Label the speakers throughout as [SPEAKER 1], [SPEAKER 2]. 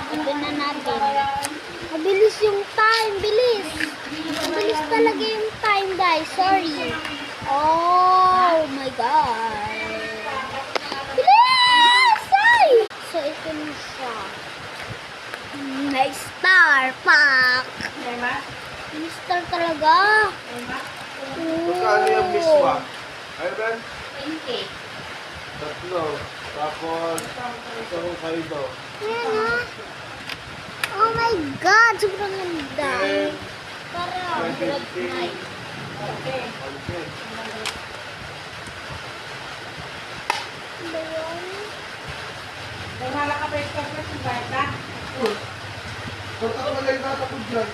[SPEAKER 1] Open na natin. Mabilis yung time. Bilis. Mabilis talaga yung time, guys. Sorry. Oh my God. Bilis! Ay! So, ito na siya. May star pack. May star talaga.
[SPEAKER 2] Magkano yung miswa? Ay, Ben?
[SPEAKER 1] 20.
[SPEAKER 2] Tatlo. Tapos, ito kong kaido.
[SPEAKER 1] Ayan ha. Oh my God. Sobrang ganda.
[SPEAKER 2] And,
[SPEAKER 1] Parang red night.
[SPEAKER 2] okay.
[SPEAKER 1] Ano yun?
[SPEAKER 3] Wala ka pa yung chocolate yung bata.
[SPEAKER 2] Ba't ako nagtatapod dyan?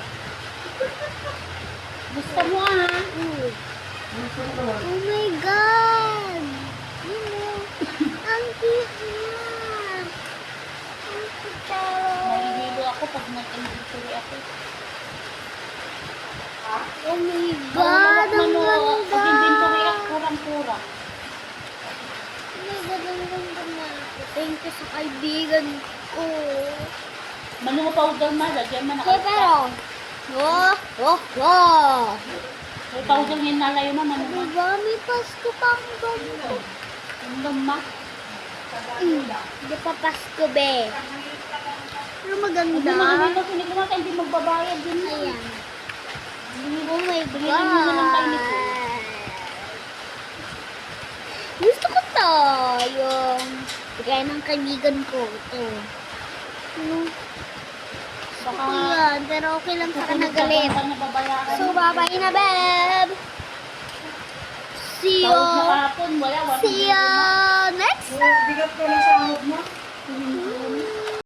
[SPEAKER 1] Gusto mo ah.
[SPEAKER 2] Gusto ko naman.
[SPEAKER 1] Oh my God. Ang cute niya. Ang cute pero.
[SPEAKER 4] Nalililo ako pag nag-inventory ako.
[SPEAKER 1] Oh my God. Ang ganda.
[SPEAKER 4] Pag inventory ako, kurang-kurang.
[SPEAKER 1] Oh my God. Ang ganda na. Thank you sa kaibigan ko.
[SPEAKER 4] Manungo powder na, lagyan man
[SPEAKER 1] Okay, pero. Wow.
[SPEAKER 4] May powder yung nalayo na, manungo.
[SPEAKER 1] Diba? May Pasko pang ganito.
[SPEAKER 4] Ang lama.
[SPEAKER 1] Hindi pa Pasko, be. Pero maganda.
[SPEAKER 4] Hindi mo hindi ko natin, hindi magbabayad din.
[SPEAKER 1] Ayan. Oh my
[SPEAKER 4] Bilhin mo na lang tayo nito.
[SPEAKER 1] God. Gusto ko to. Yung bigay ng kaibigan ko. Ito. Ano? Gusto ko yan. Pero okay lang sa kanagalit. So, bye-bye na, babe. See you.
[SPEAKER 4] Tawag na kahapon, wala.
[SPEAKER 1] See you next time.
[SPEAKER 3] Bigat ko ng sahod mo.